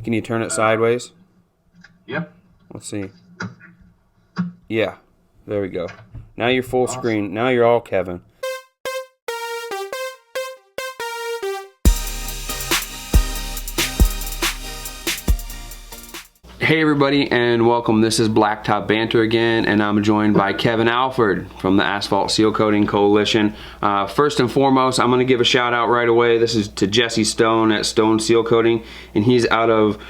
Can you turn it sideways? Yep. Let's see. Yeah, there we go. Now you're full Awesome. screen. Now you're all Kevin. Hey everybody, and welcome. This is Blacktop Banter again, and I'm joined by Kevin Allford from the Asphalt Sealcoating Coalition. First and foremost, I'm going to give a shout out right away. This is to Jesse Stone at Stone Sealcoating, and he's out of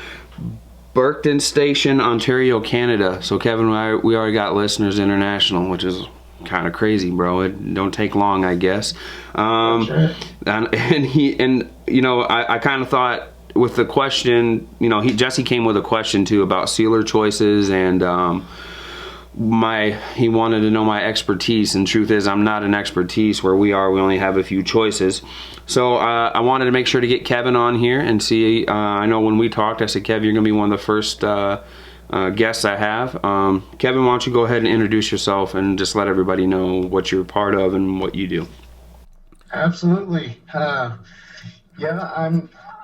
Burkton Station, Ontario, Canada. So Kevin, we already got listeners international, which is kind of crazy, bro. It don't take long, I guess. Sure. And you know, I kind of thought, with the question, you know, Jesse came with a question too about sealer choices, and he wanted to know my expertise, and truth is I'm not an expertise. Where we only have a few choices. So I wanted to make sure to get Kevin on here and see. I know when we talked, I said, Kev, you're gonna be one of the first guests I have. Kevin, why don't you go ahead and introduce yourself and just let everybody know what you're part of and what you do. Absolutely.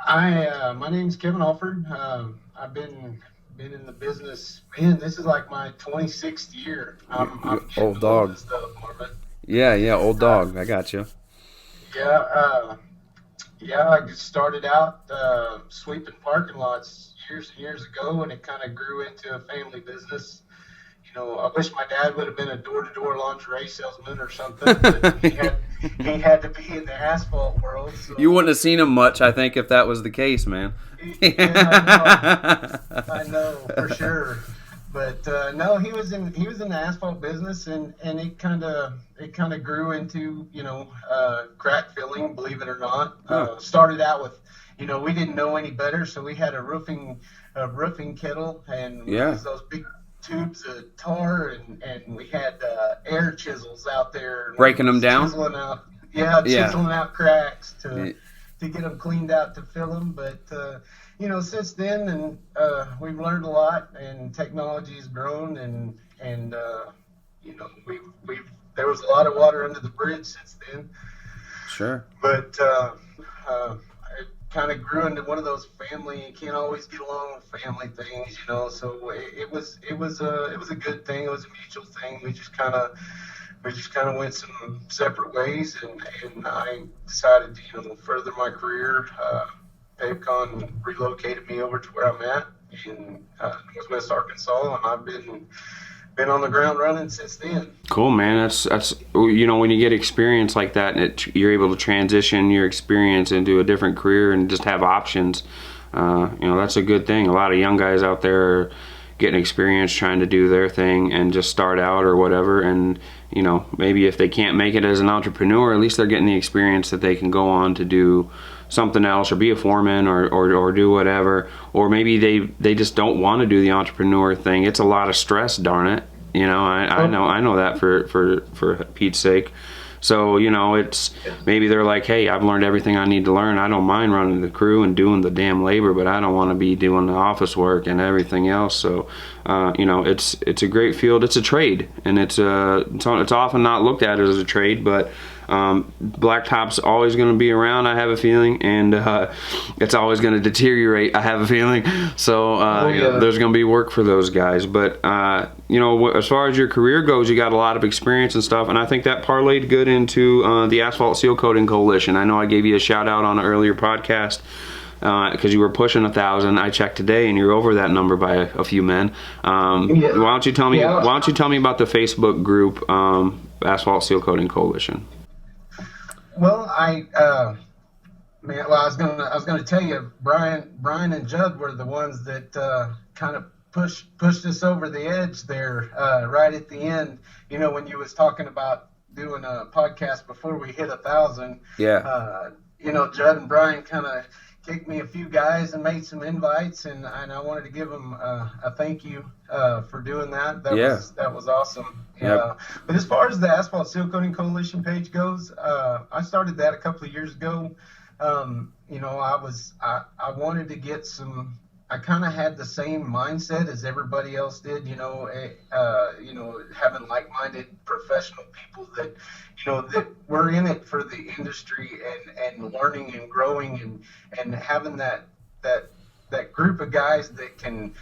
My name's Kevin Allford. I've been in the business. Man, this is like my 26th year. I'm old dog. Yeah, old dog. I got you. I just started out sweeping parking lots years and years ago, and it kind of grew into a family business. You know, I wish my dad would have been a door-to-door lingerie salesman or something, but he had to be in the asphalt world. So. You wouldn't have seen him much, I think, if that was the case, man. Yeah, I know for sure. But no, he was in the asphalt business, and it kind of grew into, you know, crack filling, believe it or not. Started out with, you know, we didn't know any better, so we had a roofing kettle, and we used those big tubes of tar, and we had air chisels out there breaking them down, chiseling out cracks to get them cleaned out to fill them. But you know, since then, and we've learned a lot, and technology has grown, and you know, there was a lot of water under the bridge since then. Sure. But it kind of grew into one of those family, you can't always get along with family things, you know. So it was a good thing. It was a mutual thing. We just kind of went some separate ways, and I decided to, you know, further my career. PaveCon relocated me over to where I'm at in Northwest Arkansas, and I've been on the ground running since then. Cool, man. That's you know, when you get experience like that, you're able to transition your experience into a different career and just have options. You know, that's a good thing. A lot of young guys out there are getting experience trying to do their thing and just start out or whatever, and you know, maybe if they can't make it as an entrepreneur, at least they're getting the experience that they can go on to do something else, or be a foreman, or do whatever. Or maybe they just don't want to do the entrepreneur thing. It's a lot of stress, darn it. You know, I know that for Pete's sake. So, you know, it's maybe they're like, hey, I've learned everything I need to learn. I don't mind running the crew and doing the damn labor, but I don't want to be doing the office work and everything else. So, you know, it's a great field. It's a trade, and it's often not looked at as a trade, but Blacktop's always going to be around, I have a feeling, and it's always going to deteriorate, I have a feeling. So you know, there's going to be work for those guys. But you know, as far as your career goes, you got a lot of experience and stuff, and I think that parlayed good into the Asphalt Sealcoating Coalition. I know I gave you a shout out on an earlier podcast because you were pushing 1,000. I checked today, and you're over that number by a few men. Why don't you tell me about the Facebook group, Asphalt Sealcoating Coalition? Well, I was gonna tell you, Brian and Judd were the ones that kind of pushed us over the edge there right at the end. You know, when you was talking about doing a podcast before we hit 1,000. Yeah. You know, Judd and Brian kind of kicked me a few guys and made some invites, and I wanted to give them a thank you for doing that. That was awesome. Yep. But as far as the Asphalt Sealcoating Coalition page goes, I started that a couple of years ago. You know, I wanted to get some. I kind of had the same mindset as everybody else did. You know, having like-minded professional people that, you know, that were in it for the industry and learning and growing and having that that group of guys that can,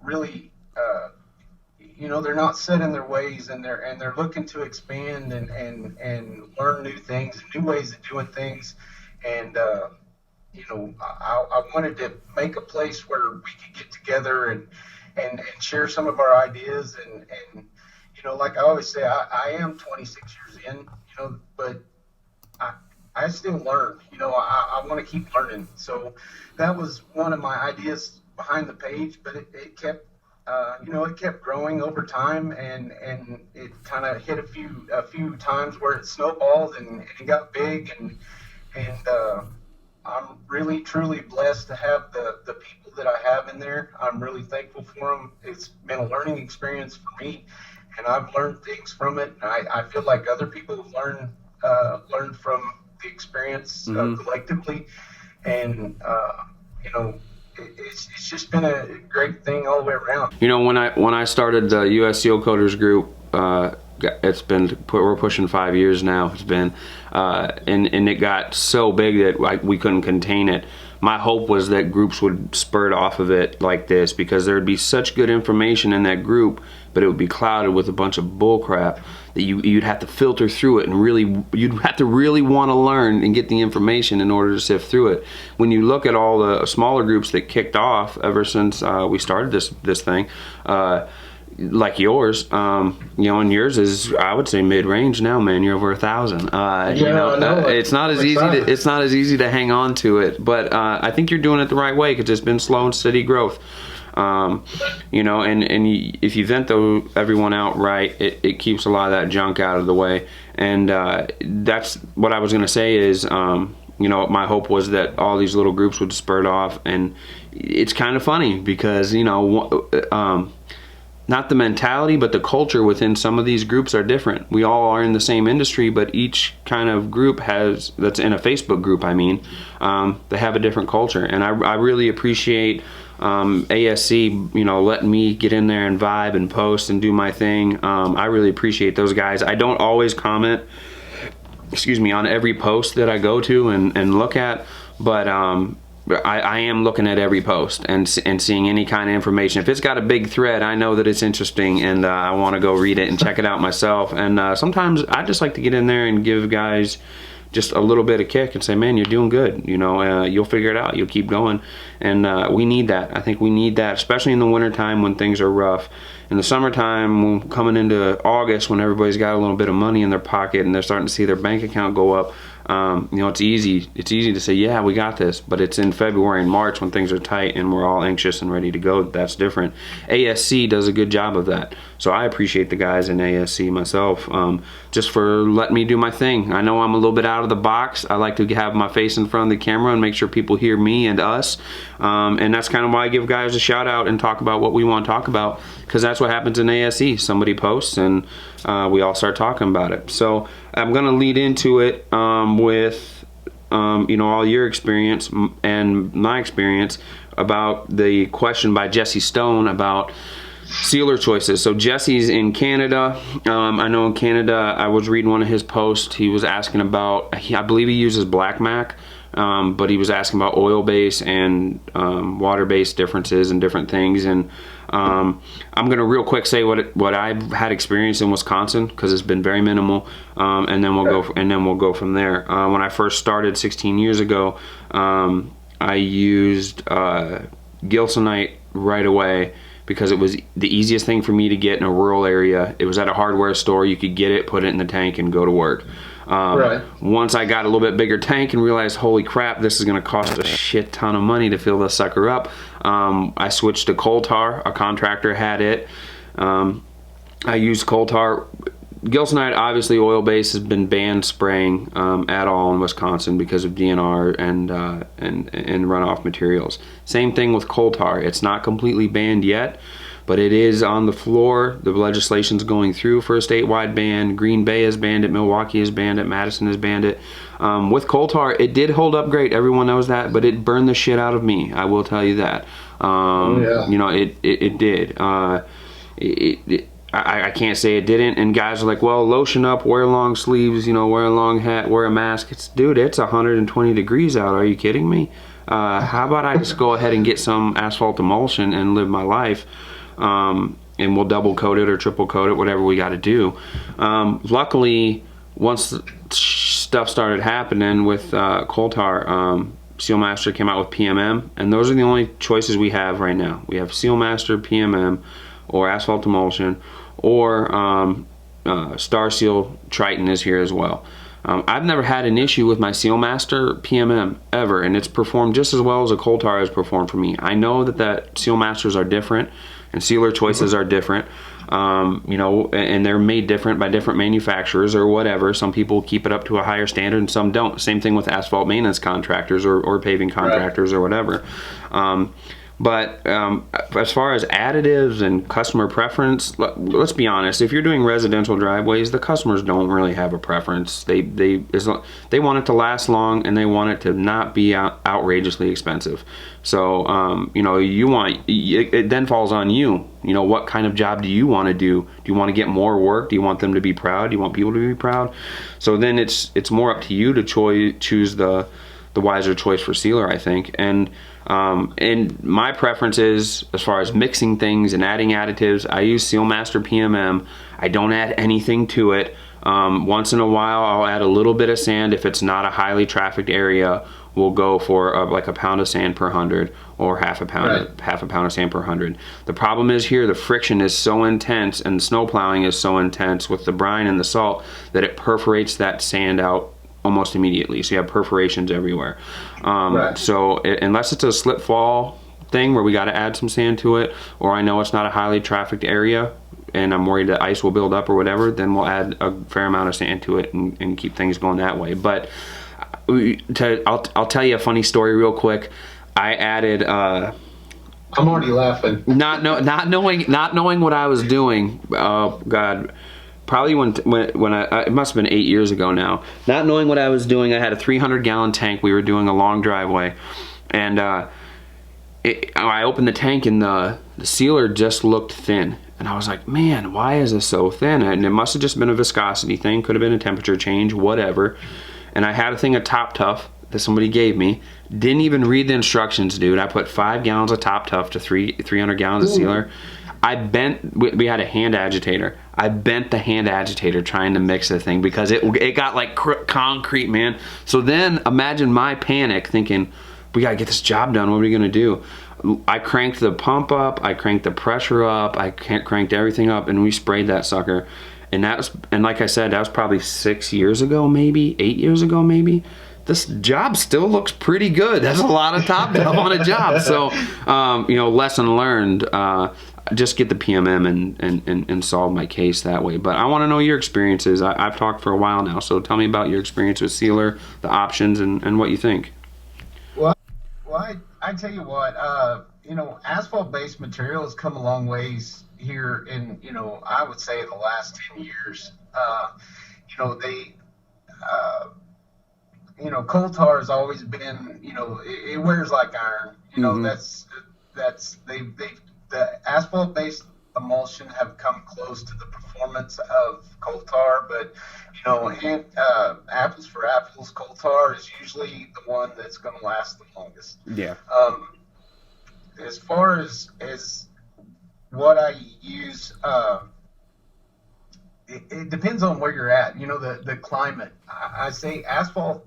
really, they're not set in their ways, and they're looking to expand and learn new things, new ways of doing things. And I wanted to make a place where we could get together and share some of our ideas. And like I always say, I am 26 years in, but I, I still learn. I want to keep learning. So that was one of my ideas behind the page, but it kept, it kept growing over time, and it kind of hit a few times where it snowballed and it got big, and I'm really truly blessed to have the people that I have in there. I'm really thankful for them. It's been a learning experience for me, and I've learned things from it. I feel like other people have learned from the experience collectively, and it's just been a great thing all the way around. When I started the U.S. Seal Coaters group, we're pushing 5 years now. It's been and it got so big that we couldn't contain it. My hope was that groups would spurt off of it like this, because there would be such good information in that group, but it would be clouded with a bunch of bull crap that you'd have to filter through it, and you'd have to really want to learn and get the information in order to sift through it. When you look at all the smaller groups that kicked off ever since we started this thing, like yours, and yours is, I would say, mid-range now, man. You're over 1,000. It's not as easy to hang on to it, but I think you're doing it the right way, because it's been slow and steady growth. And if you vent everyone out right, it keeps a lot of that junk out of the way. And that's what I was going to say is, my hope was that all these little groups would spurt off. And it's kind of funny because, not the mentality, but the culture within some of these groups are different. We all are in the same industry, but each kind of group that's in a Facebook group, they have a different culture. And I really appreciate ASC, letting me get in there and vibe and post and do my thing. I really appreciate those guys. I don't always comment, on every post that I go to and look at, but I am looking at every post and seeing any kind of information. If it's got a big thread, I know that it's interesting, and I want to go read it and check it out myself. And sometimes I just like to get in there and give guys just a little bit of kick and say, man, you're doing good. You'll figure it out. You'll keep going. And we need that. I think we need that, especially in the wintertime when things are rough. In the summertime, coming into August, when everybody's got a little bit of money in their pocket and they're starting to see their bank account go up, it's easy to say, yeah, we got this. But it's in February and March when things are tight and we're all anxious and ready to go. That's different. ASC does a good job of that. So I appreciate the guys in ASC myself, just for letting me do my thing. I know I'm a little bit out of the box. I like to have my face in front of the camera and make sure people hear me and us. And that's kind of why I give guys a shout out and talk about what we want to talk about, because that's what happens in ASC. Somebody posts and we all start talking about it. So I'm going to lead into it with all your experience and my experience about the question by Jesse Stone about sealer choices. So Jesse's in Canada. I know in Canada, I was reading one of his posts. He was asking about, I believe he uses Black Mac, but he was asking about oil-based and water-based differences and different things. And I'm going to real quick say what I've had experience in Wisconsin, because it's been very minimal, and then we'll go from there. When I first started 16 years ago, I used gilsonite right away, because it was the easiest thing for me to get in a rural area. It was at a hardware store. You could get it, put it in the tank, and go to work. Once I got a little bit bigger tank and realized, holy crap, this is going to cost a shit ton of money to fill this sucker up, I switched to coal tar. A contractor had it. I used coal tar. Gilsonite, obviously oil-based, has been banned spraying at all in Wisconsin because of DNR and runoff materials. Same thing with coal tar. It's not completely banned yet, but it is on the floor. The legislation's going through for a statewide ban. Green Bay has banned it. Milwaukee has banned it. Madison has banned it. With coal tar, it did hold up great. Everyone knows that, but it burned the shit out of me. I will tell you that. It did. I can't say it didn't. And guys are like, well, lotion up, wear long sleeves, wear a long hat, wear a mask. Dude, it's 120 degrees out. Are you kidding me? how about I just go ahead and get some asphalt emulsion and live my life, and we'll double coat it or triple coat it, whatever we got to do. Luckily, once the stuff started happening with coal tar, Sealmaster came out with PMM, and those are the only choices we have right now. We have Sealmaster, PMM, or asphalt emulsion, or Star Seal Triton is here as well. I've never had an issue with my Sealmaster PMM ever, and it's performed just as well as a coal tar has performed for me. I know that Sealmasters are different and sealer choices are different, you know, and they're made different by different manufacturers or whatever. Some people keep it up to a higher standard and some don't. Same thing with asphalt maintenance contractors or paving contractors or whatever. But as far as additives and customer preference, let's be honest. If you're doing residential driveways, the customers don't really have a preference. They want it to last long and they want it to not be outrageously expensive. So you know, it then falls on you. You know, what kind of job do you want to do? Do you want to get more work? Do you want them to be proud? Do you want people to be proud? So then it's more up to you to choose the wiser choice for sealer, I think. And my preference is, as far as mixing things and adding additives, I use Sealmaster PMM. I don't add anything to it. Once in a while, I'll add a little bit of sand. If it's not a highly trafficked area, we'll go for like a pound of sand per 100 or half a pound of sand per 100. The problem is here, the friction is so intense and the snow plowing is so intense with the brine and the salt that it perforates that sand out almost immediately. So you have perforations everywhere. So unless it's a slip fall thing where we got to add some sand to it, or I know it's not a highly trafficked area and I'm worried that ice will build up or whatever, then we'll add a fair amount of sand to it and keep things going that way. But I'll tell you a funny story real quick. I added I'm already laughing. Not knowing what I was doing. Oh God. Probably when it must have been 8 years ago now. Not knowing what I was doing, I had a 300-gallon tank. We were doing a long driveway, and I opened the tank and the sealer just looked thin. And I was like, man, why is this so thin? And it must have just been a viscosity thing. Could have been a temperature change, whatever. And I had a thing of Top Tough that somebody gave me. Didn't even read the instructions, dude. I put 5 gallons of Top Tough to 300 gallons of sealer. We had a hand agitator. I bent the hand agitator trying to mix the thing because it got like concrete, man. So then imagine my panic thinking, we gotta get this job done. What are we gonna do? I cranked the pump up, I cranked the pressure up, I cranked everything up, and we sprayed that sucker. And like I said, that was probably 6 years ago, maybe 8 years ago, maybe. This job still looks pretty good. That's a lot of Top Tough on a job. So, you know, lesson learned. Just get the PMM and solve my case that way. But I want to know your experiences. I've talked for a while now, so tell me about your experience with sealer, the options, and what you think. Well, I tell you what, you know, asphalt-based material has come a long ways here in, you know, I would say in the last 10 years. You know, you know, coal tar has always been, you know, it wears like iron. You know, the asphalt-based emulsion have come close to the performance of coal tar, but you know, apples for apples, coal tar is usually the one that's going to last the longest. Yeah. As far as what I use, it depends on where you're at. You know, the climate. I say asphalt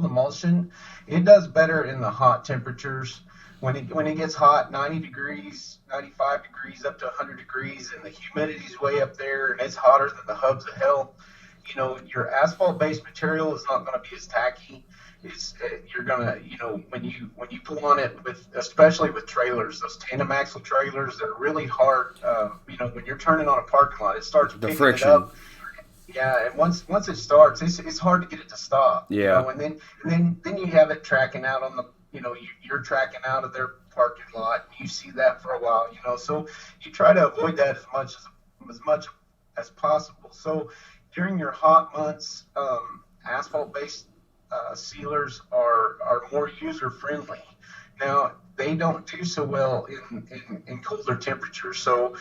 emulsion, it does better in the hot temperatures. When it gets hot, 90 degrees, 95 degrees, up to 100 degrees, and the humidity's way up there, and it's hotter than the hubs of hell, you know, your asphalt-based material is not going to be as tacky. You're gonna, you know, when you pull on it especially with trailers, those tandem axle trailers, they're really hard. You know, when you're turning on a parking lot, it starts picking it up. Yeah, and once it starts, it's hard to get it to stop. Yeah. You know, and then you have it tracking out on the, you know, you're tracking out of their parking lot. You see that for a while, you know, so you try to avoid that as much as possible. So during your hot months, asphalt-based sealers are more user friendly. Now they don't do so well in colder temperatures. So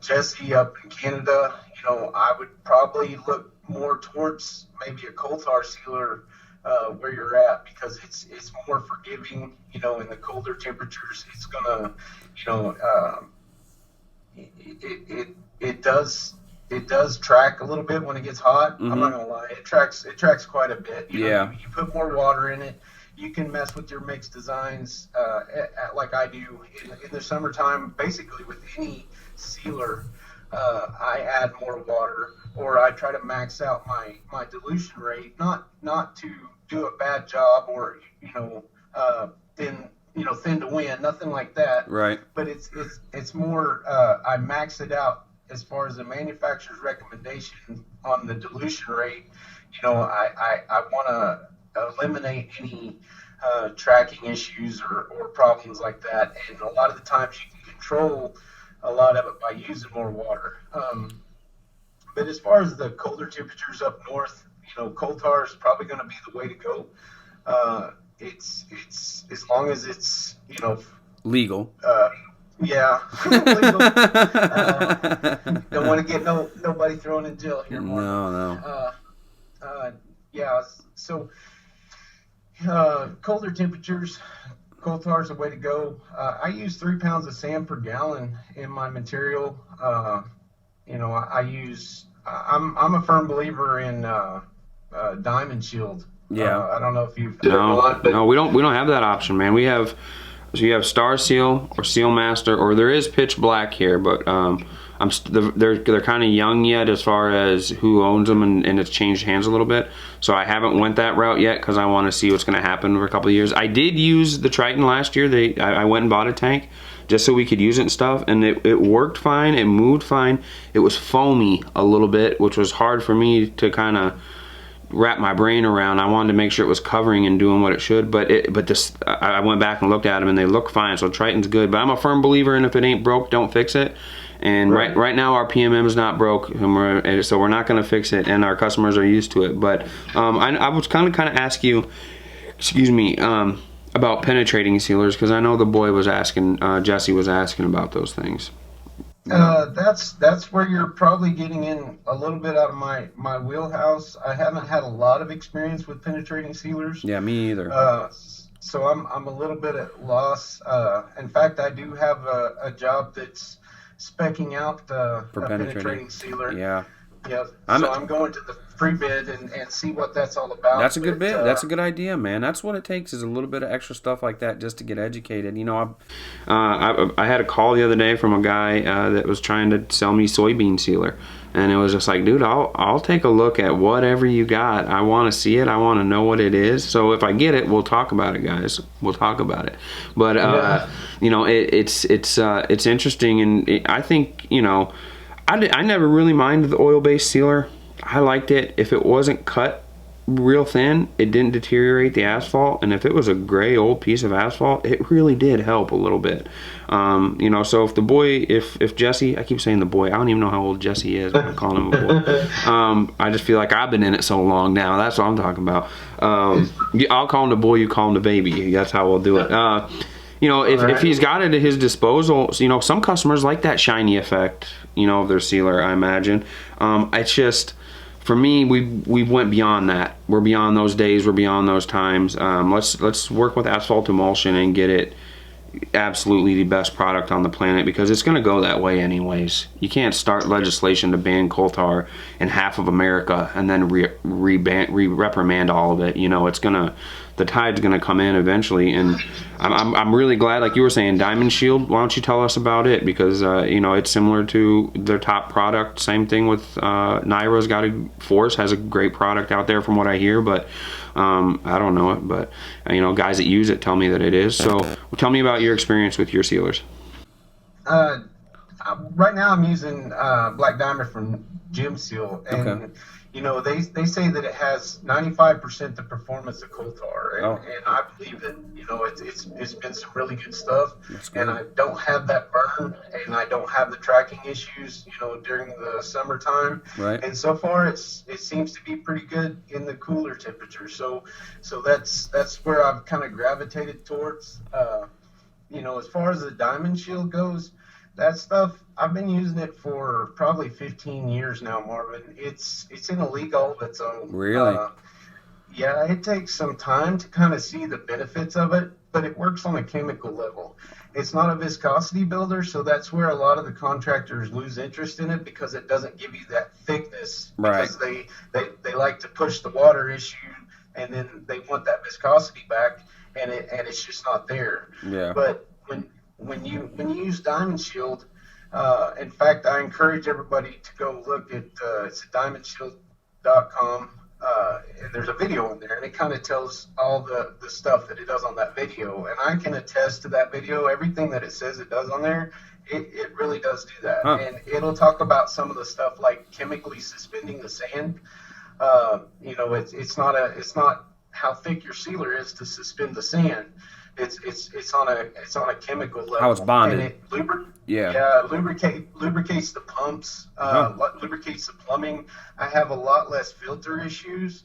Jesse up in Canada, you know, I would probably look more towards maybe a coal tar sealer where you're at, because it's more forgiving. You know, in the colder temperatures, it's gonna, you know, it, it it does track a little bit when it gets hot. I'm not gonna lie, it tracks quite a bit. You know, you put more water in it, you can mess with your mix designs like I do in the summertime. Basically, with any sealer, I add more water, or I try to max out my dilution rate, not to do a bad job, or thin thin to win, nothing like that. Right. But it's more, I max it out as far as the manufacturer's recommendation on the dilution rate. You know, I want to eliminate any tracking issues or problems like that. And a lot of the times you can control a lot of it by using more water. But as far as the colder temperatures up north, you know, coal tar is probably going to be the way to go. It's as long as it's, you know, legal. Yeah, legal. Don't want to get nobody thrown in jail here. No. Yeah. So colder temperatures, coal tar is the way to go. I use 3 pounds of sand per gallon in my material. You know, I'm a firm believer in Diamond Shield. Yeah. I don't know if you've no, we don't have that option, man. We have, so you have Star Seal or Seal Master, or there is Pitch Black here, but they're kind of young yet as far as who owns them, and it's changed hands a little bit. So I haven't went that route yet because I want to see what's going to happen for a couple of years. I did use the Triton last year. I went and bought a tank just so we could use it and stuff, and it worked fine. It moved fine. It was foamy a little bit, which was hard for me to kind of wrap my brain around. I wanted to make sure it was covering and doing what it should, but I went back and looked at them and they look fine. So Triton's good, but I'm a firm believer in if it ain't broke, don't fix it. And right now our PMM is not broke, and so we're not going to fix it, and our customers are used to it. But I was kind of ask you, excuse me, about penetrating sealers, because I know the boy was asking, Jesse was asking about those things. That's where you're probably getting in a little bit out of my wheelhouse. I haven't had a lot of experience with penetrating sealers. Yeah, me either. So I'm a little bit at loss. In fact, I do have a job that's specking out a penetrating sealer. Yeah. Yeah. So I'm going to the free bid and see what that's all about. That's a good bid. That's a good idea, man. That's what it takes, is a little bit of extra stuff like that just to get educated. You know, I had a call the other day from a guy that was trying to sell me soybean sealer, and it was just like, dude, I'll take a look at whatever you got. I want to see it. I want to know what it is. So if I get it, we'll talk about it, guys. We'll talk about it. But you know, it's interesting, and I think, you know, I never really minded the oil-based sealer. I liked it. If it wasn't cut real thin, it didn't deteriorate the asphalt, and if it was a gray old piece of asphalt, it really did help a little bit. You know, so if the boy, if Jesse, I keep saying the boy, I don't even know how old Jesse is, but I'm calling him a boy. I just feel like I've been in it so long now. That's what I'm talking about. I'll call him the boy, you call him the baby. That's how we'll do it. You know, if he's got it at his disposal, you know, some customers like that shiny effect, you know, of their sealer, I imagine. It's just, for me, we went beyond that. We're beyond those days. We're beyond those times. Let's work with asphalt emulsion and get it absolutely the best product on the planet, because it's going to go that way anyways. You can't start legislation to ban coal tar in half of America and then reprimand all of it. You know, the tide's gonna come in eventually, and I'm really glad, like you were saying, Diamond Shield. Why don't you tell us about it? Because you know, it's similar to their top product. Same thing with Naira's Force has a great product out there from what I hear, but I don't know it. But you know, guys that use it tell me that it is. So tell me about your experience with your sealers. Right now I'm using Black Diamond from Gym Seal, and you know, they say that it has 95% the performance of coal tar, and I believe it. You know, it's been some really good stuff, and I don't have that burn, and I don't have the tracking issues, you know, during the summertime. Right. And so far, it seems to be pretty good in the cooler temperatures. So that's where I've kind of gravitated towards. You know, as far as the Diamond Shield goes, that stuff, I've been using it for probably 15 years now, Marvin. It's in a league all of its own. Really? Yeah, it takes some time to kind of see the benefits of it, but it works on a chemical level. It's not a viscosity builder, so that's where a lot of the contractors lose interest in it because it doesn't give you that thickness Right. because they like to push the water issue and then they want that viscosity back and it's just not there. Yeah. But when you use Diamond Shield, in fact, I encourage everybody to go look at it's diamondshield.com. And there's a video in there, and it kind of tells all the stuff that it does on that video. And I can attest to that video. Everything that it says it does on there, it really does do that. Huh. And it'll talk about some of the stuff like chemically suspending the sand. It's not how thick your sealer is to suspend the sand. It's on a chemical level. How it's bonded. And it lubricates the pumps, lubricates the plumbing. I have a lot less filter issues.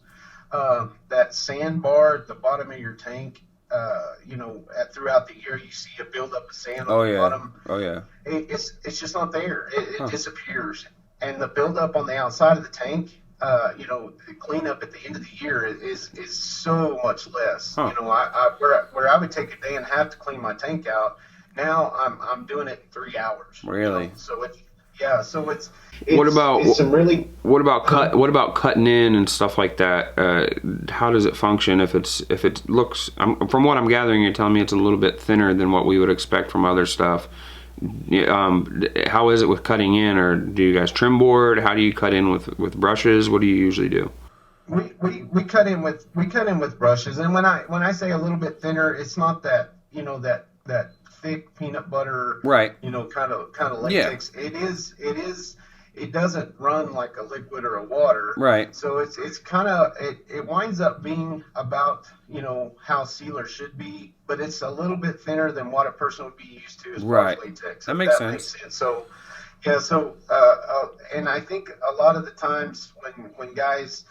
That sandbar at the bottom of your tank, throughout the year you see a buildup of sand on the bottom. Oh yeah. It's just not there. It disappears. And the buildup on the outside of the tank, the cleanup at the end of the year is so much less. Huh. Where I would take a day and a half to clean my tank out, now I'm doing it in 3 hours. Really? So it's what about it's some really what about cutting in and stuff like that? How does it function if it looks? From what I'm gathering, you're telling me it's a little bit thinner than what we would expect from other stuff. How is it with cutting in, or do you guys trim board? How do you cut in with brushes? What do you usually do? We cut in with brushes, and when I say a little bit thinner, it's not that that thick peanut butter, right? Kind of latex. Yeah. It doesn't run like a liquid or a water, right? So it's kind of it winds up being about how sealer should be, but it's a little bit thinner than what a person would be used to as far as latex. That makes sense. So yeah, and I think a lot of the times when guys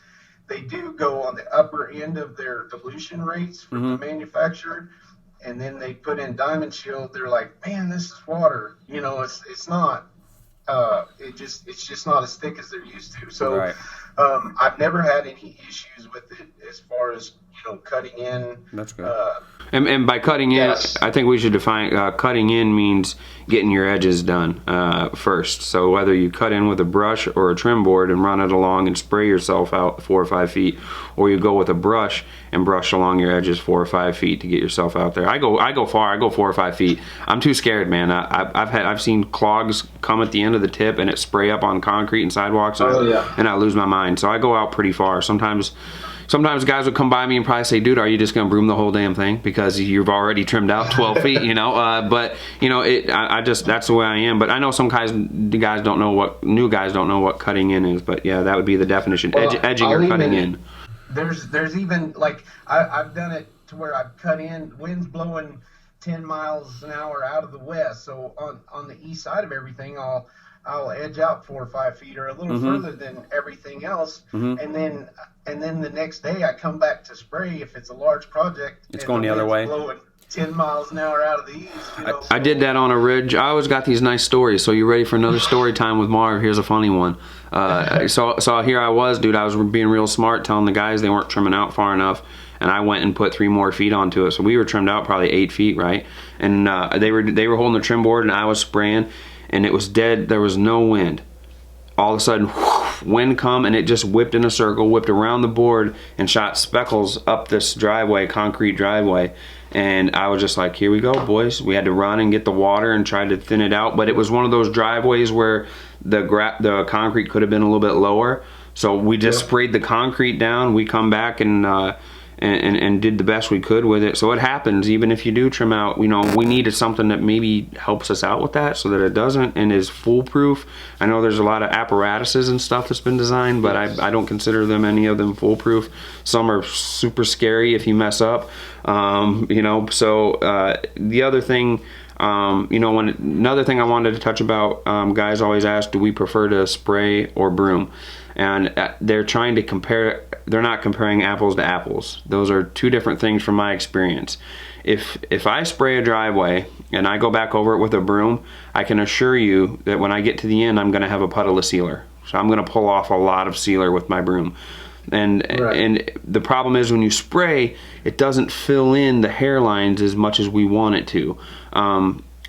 they do go on the upper end of their dilution rates from the manufacturer, and then they put in Diamond Shield, they're like, man, this is water. It's not. It's just not as thick as they're used to. So I've never had any issues with it as far as cutting in. That's good. And by cutting in, I think we should define cutting in means getting your edges done first. So whether you cut in with a brush or a trim board and run it along and spray yourself out 4 or 5 feet, or you go with a brush and brush along your edges 4 or 5 feet to get yourself out there. I go far. I go 4 or 5 feet. I'm too scared, man. I've seen clogs come at the end of the tip and it spray up on concrete and sidewalks, and I lose my mind. So I go out pretty far. Sometimes guys would come by me and probably say, dude, are you just going to broom the whole damn thing because you've already trimmed out 12 feet, but that's the way I am. But I know some guys don't know new guys don't know what cutting in is, but yeah, that would be the definition. Edging or cutting in. There's even like I've done it to where I've cut in, wind's blowing 10 miles an hour out of the west. So on the east side of everything, I'll edge out 4 or 5 feet or a little further than everything else, and then the next day I come back to spray if it's a large project. It's going the other way. Blowing 10 miles an hour out of the east. I did that on a ridge. I always got these nice stories. So you ready for another story time with Marv? Here's a funny one. So here I was, dude. I was being real smart, telling the guys they weren't trimming out far enough. And I went and put 3 more feet onto it. So we were trimmed out probably 8 feet, right? And they were holding the trim board and I was spraying. And it was dead. There was no wind. All of a sudden, wind come and it just whipped in a circle, whipped around the board and shot speckles up this driveway, concrete driveway. And I was just like, here we go, boys. We had to run and get the water and try to thin it out. But it was one of those driveways where the concrete could have been a little bit lower. So we just sprayed the concrete down. We come back and did the best we could with it. So it happens, even if you do trim out, we needed something that maybe helps us out with that so that it doesn't and is foolproof. I know there's a lot of apparatuses and stuff that's been designed, but I don't consider any of them foolproof. Some are super scary if you mess up. The other thing, another thing I wanted to touch about, guys always ask, do we prefer to spray or broom? And they're trying to compare, they're not comparing apples to apples. Those are 2 different things from my experience. If I spray a driveway and I go back over it with a broom, I can assure you that when I get to the end, I'm gonna have a puddle of sealer. So I'm gonna pull off a lot of sealer with my broom. Right. and the problem is when you spray, it doesn't fill in the hairlines as much as we want it to.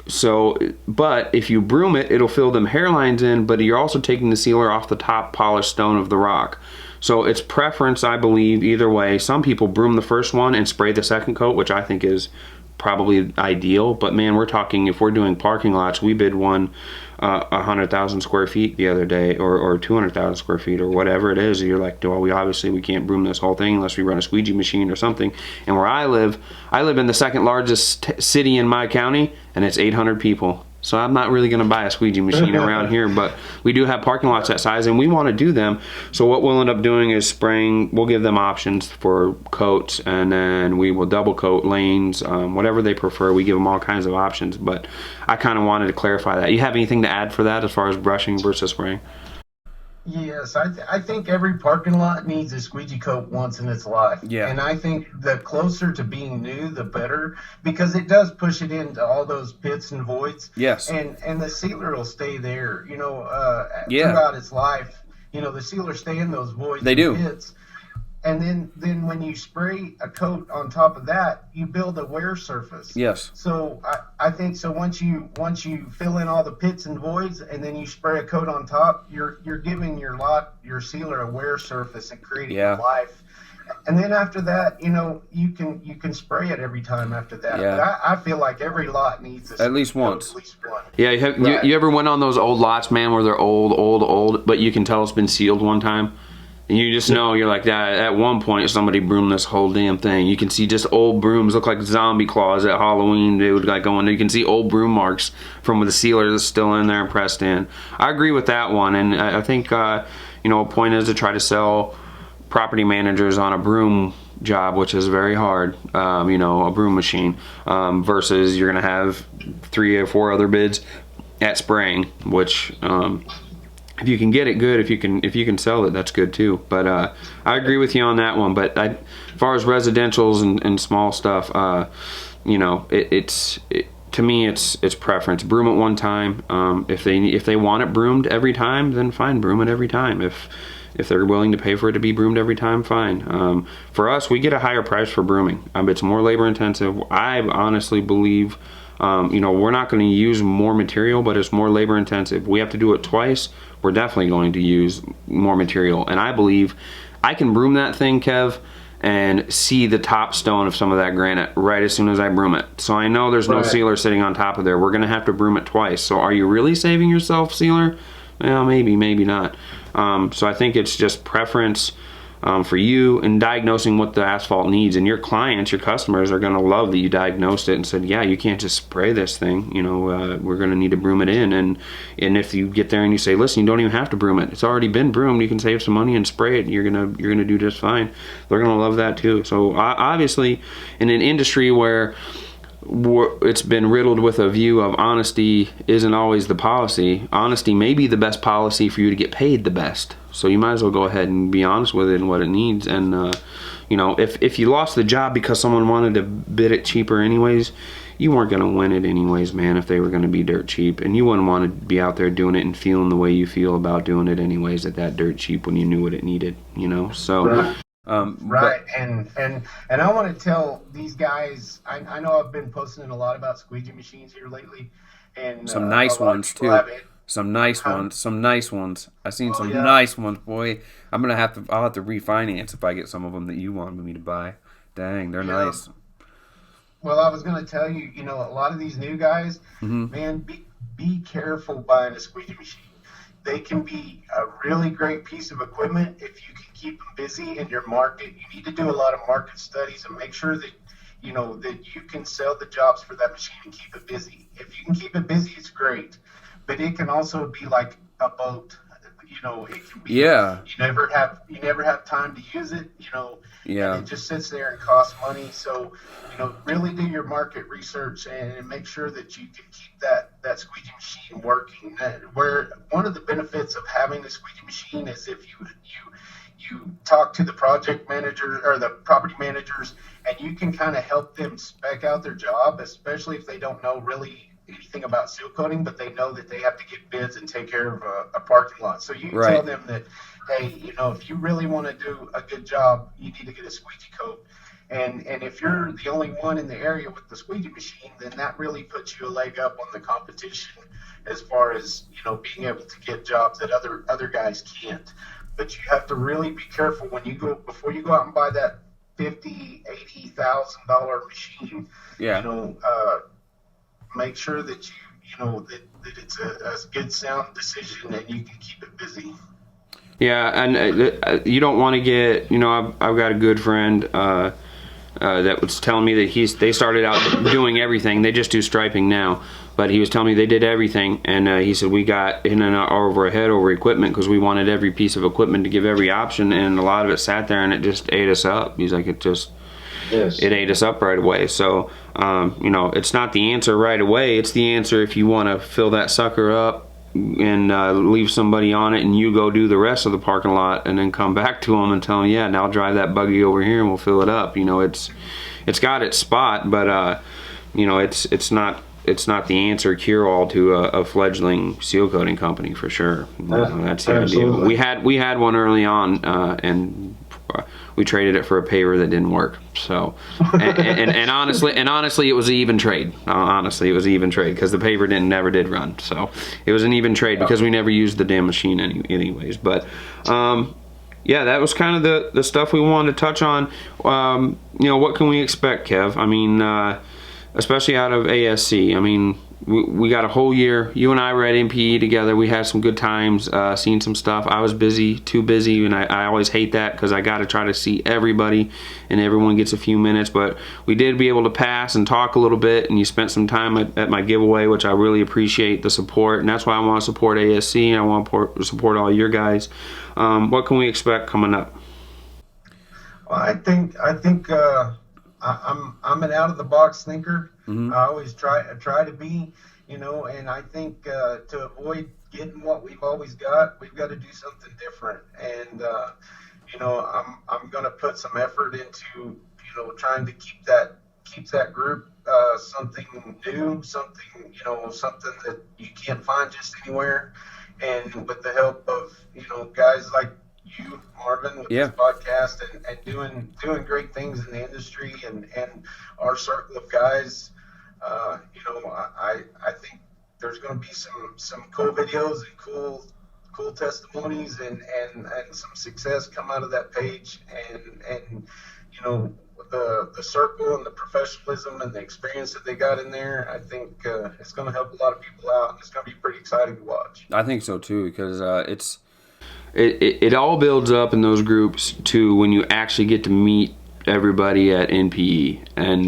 So, but if you broom it, it'll fill them hairlines in, but you're also taking the sealer off the top polished stone of the rock. So it's preference, I believe, either way. Some people broom the first one and spray the second coat, which I think is probably ideal. But man, we're talking, if we're doing parking lots, we bid one 100,000 square feet the other day, or 200,000 square feet, or whatever it is. You're like, well, we can't broom this whole thing unless we run a squeegee machine or something. And where I live in the second largest city in my county, and it's 800 people. So I'm not really going to buy a squeegee machine around here, but we do have parking lots that size, and we want to do them. So what we'll end up doing is spraying. We'll give them options for coats, and then we will double coat lanes, whatever they prefer. We give them all kinds of options, but I kind of wanted to clarify that. You have anything to add for that as far as brushing versus spraying? Yes, I think every parking lot needs a squeegee coat once in its life. Yeah. And I think the closer to being new, the better, because it does push it into all those pits and voids. Yes. And the sealer will stay there, Yeah. throughout its life. The sealer stay in those voids They and do. pits. And then when you spray a coat on top of that, you build a wear surface. Yes. So I think so once you fill in all the pits and voids and then you spray a coat on top, you're giving your sealer a wear surface and creating Yeah. life. And then after that, you can spray it every time after that. Yeah. But I feel like every lot needs At least once. At least one. Yeah, Right. you ever went on those old lots, man, where they're old, but you can tell it's been sealed one time? And you just know, you're like, that. At one point, somebody broomed this whole damn thing. You can see just old brooms, look like zombie claws at Halloween. They would like going. You can see old broom marks from the sealer that's still in there and pressed in. I agree with that one, and I think a point is to try to sell property managers on a broom job, which is very hard. A broom machine versus you're gonna have 3 or 4 other bids at spraying, which. If you can get it, good. If you can sell it, that's good too. But I agree with you on that one. But as far as residentials and small stuff, to me it's preference. Broom it one time. If they want it broomed every time, then fine, broom it every time. If they're willing to pay for it to be broomed every time, fine. For us, we get a higher price for brooming. It's more labor intensive. I honestly believe. We're not going to use more material, but it's more labor intensive. We have to do it twice. We're definitely going to use more material. And I believe I can broom that thing, Kev, and see the top stone of some of that granite right as soon as I broom it. So I know there's no Right. sealer sitting on top of there. We're going to have to broom it twice. So are you really saving yourself, sealer? Well, maybe not. So I think it's just preference. For you in diagnosing what the asphalt needs, and your clients, your customers are going to love that you diagnosed it and said, yeah, you can't just spray this thing, we're going to need to broom it in. And if you get there and you say, listen, you don't even have to broom it, it's already been broomed, you can save some money and spray it, you're gonna do just fine. They're going to love that too. So obviously in an industry where it's been riddled with a view of honesty isn't always the policy. Honesty may be the best policy for you to get paid the best. So you might as well go ahead and be honest with it and what it needs. And if you lost the job because someone wanted to bid it cheaper anyways, you weren't going to win it anyways, man, if they were going to be dirt cheap. And you wouldn't want to be out there doing it and feeling the way you feel about doing it anyways at that dirt cheap when you knew what it needed, So... Right. Right, and I want to tell these guys. I know I've been posting a lot about squeegee machines here lately, and Some nice a lot of ones people too. have it. Some nice ones. I seen some yeah. nice ones, boy. I'll have to refinance if I get some of them that you wanted me to buy. Dang, they're Yeah. nice. Well, I was going to tell you, a lot of these new guys, man, be careful buying a squeegee machine. They can be a really great piece of equipment if you can keep them busy in your market. You need to do a lot of market studies and make sure that that you can sell the jobs for that machine and keep it busy. If you can keep it busy, it's great. But it can also be like a boat. It can be. Yeah. You never have time to use it. Yeah. And it just sits there and costs money. So, really do your market research and make sure that you can keep that squeegee machine working. Where one of the benefits of having a squeegee machine is if you talk to the project manager or the property managers, and you can kind of help them spec out their job, especially if they don't know really anything about seal coating, but they know that they have to get bids and take care of a parking lot. So you Right. tell them that, hey, you know, if you really want to do a good job, you need to get a squeegee coat. And if you're the only one in the area with the squeegee machine, then that really puts you a leg up on the competition as far as, you know, being able to get jobs that other guys can't. But you have to really be careful when you go, before you go out and buy that $50,000, $80,000 machine. Yeah. You know, make sure that you know that it's a good sound decision and you can keep it busy. Yeah, and you don't want to get, you know, I've got a good friend that was telling me that they started out doing everything. They just do striping now, but he was telling me they did everything, and he said we got in and out over our head over equipment because we wanted every piece of equipment to give every option, and a lot of it sat there and it just ate us up. He's like, it ate us up right away. So you know, it's not the answer right away. It's the answer if you want to fill that sucker up and leave somebody on it, and you go do the rest of the parking lot, and then come back to them and tell them, yeah, now drive that buggy over here and we'll fill it up. You know, it's got its spot, but you know, it's not the answer cure-all to a fledgling seal coating company for sure. You know, that's the idea. We had one early on, and we traded it for a paver that didn't work. So, and honestly, it was an even trade. Honestly, it was an even trade because the paver never did run. So, it was an even trade because we never used the damn machine anyways. But, yeah, that was kind of the stuff we wanted to touch on. You know, what can we expect, Kev? I mean, especially out of ASC. I mean, we got a whole year. You and I were at MPE together. We had some good times, seen some stuff. I was busy, too busy, and I always hate that because I got to try to see everybody, and everyone gets a few minutes. But we did be able to pass and talk a little bit, and you spent some time at my giveaway, which I really appreciate the support, and that's why I want to support ASC, and I want to support all your guys. What can we expect coming up? Well, I think I'm an out of the box thinker. Mm-hmm. I always try to be, you know, and I think to avoid getting what we've always got, we've got to do something different. And you know, I'm going to put some effort into, you know, trying to keep that group something new, something, you know, something that you can't find just anywhere. And with the help of, you know, guys like you, Marvin, with this podcast and doing great things in the industry and our circle of guys, you know, I think there's going to be some cool videos and cool testimonies and some success come out of that page, and you know, the circle and the professionalism and the experience that they got in there, I think it's going to help a lot of people out, and it's going to be pretty exciting to watch. I think so too, because it all builds up in those groups to when you actually get to meet everybody at NPE. And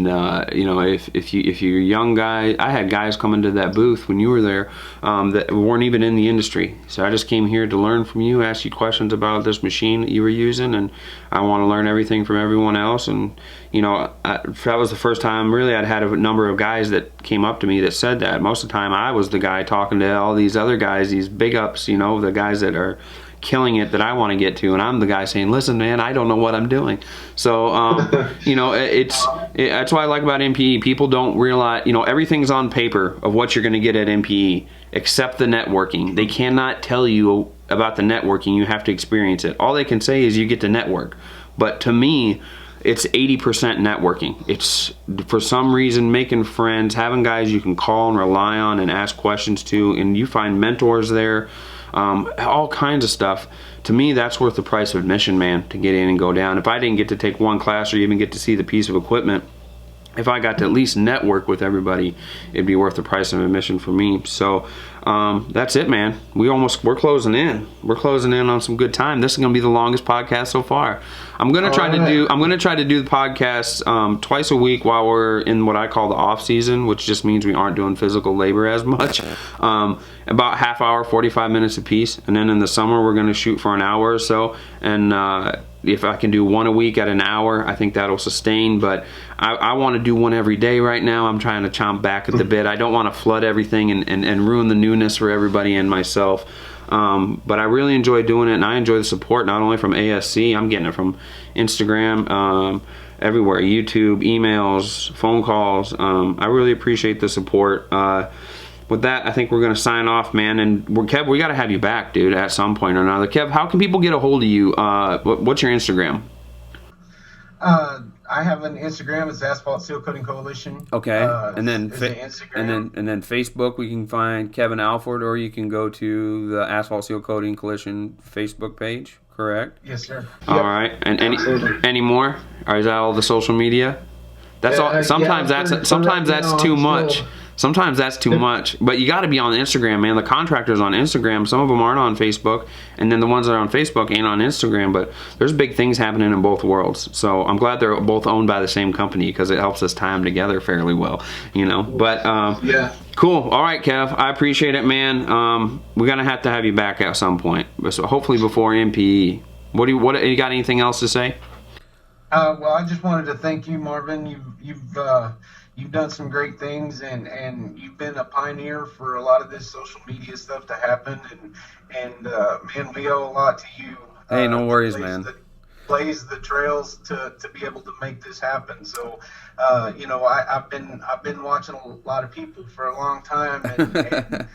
you know, if you're a young guy, I had guys come into that booth when you were there that weren't even in the industry. So I just came here to learn from you, ask you questions about this machine that you were using, and I want to learn everything from everyone else. And you know, that was the first time really I'd had a number of guys that came up to me that said that. Most of the time I was the guy talking to all these other guys, these big ups, you know, the guys that are killing it that I want to get to, and I'm the guy saying, listen man, I don't know what I'm doing. So you know, that's what I like about MPE. People don't realize, you know, everything's on paper of what you're going to get at MPE except the networking. They cannot tell you about the networking. You have to experience it. All they can say is you get to network. But to me, it's 80% networking. It's, for some reason, making friends, having guys you can call and rely on and ask questions to, and you find mentors there, all kinds of stuff. To me, that's worth the price of admission, man, to get in and go down. If I didn't get to take one class or even get to see the piece of equipment, if I got to at least network with everybody, it'd be worth the price of admission for me. So that's it, man. We're closing in. We're closing in on some good time. This is gonna be the longest podcast so far. I'm gonna try to do the podcast twice a week while we're in what I call the off season, which just means we aren't doing physical labor as much. About half hour, 45 minutes a piece, and then in the summer we're gonna shoot for an hour or so. And if I can do one a week at an hour, I think that'll sustain. But I want to do one every day right now. I'm trying to chomp back at the bit. I don't want to flood everything and ruin the newness for everybody and myself. But I really enjoy doing it, and I enjoy the support not only from ASC. I'm getting it from Instagram, everywhere, YouTube, emails, phone calls. I really appreciate the support. With that, I think we're going to sign off, man. And Kev, we got to have you back, dude, at some point or another. Kev, how can people get a hold of you? What's your Instagram? I have an Instagram. It's Asphalt Sealcoating Coalition. Okay, and then Instagram. and then Facebook, we can find Kevin Allford, or you can go to the Asphalt Sealcoating Coalition Facebook page. Correct? Yes, sir. All right, and any more? Or is that all the social media? That's all. Sometimes that's too much. Sometimes that's too much, but you got to be on Instagram, man. The contractors on Instagram, some of them aren't on Facebook, and then the ones that are on Facebook ain't on Instagram, but there's big things happening in both worlds. So I'm glad they're both owned by the same company, because it helps us tie them together fairly well, you know. But yeah. Cool. All right, Kev, I appreciate it, man. We're gonna have to have you back at some point, so hopefully before MPE. What you got anything else to say? Well, I just wanted to thank you, Marvin. You've done some great things, and you've been a pioneer for a lot of this social media stuff to happen. And man, we owe a lot to you. Hey, no worries, man. Blaze the trails to be able to make this happen. So, you know, I've been watching a lot of people for a long time, and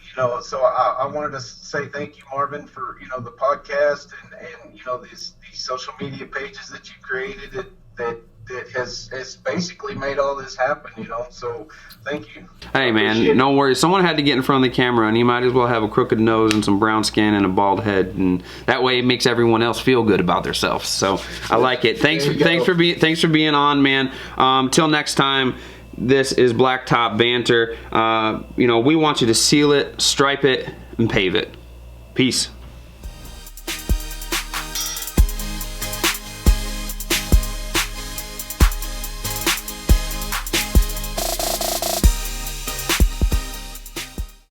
you know, so I wanted to say thank you, Marvin, for, you know, the podcast and you know, these social media pages that you created that has basically made all this happen, you know. So thank you. Hey, man, no worries. Someone had to get in front of the camera, and you might as well have a crooked nose and some brown skin and a bald head, and that way it makes everyone else feel good about themselves. So I like it. Thanks for being on, man. Till next time. This is Blacktop Banter. You know, we want you to seal it, stripe it, and pave it. Peace.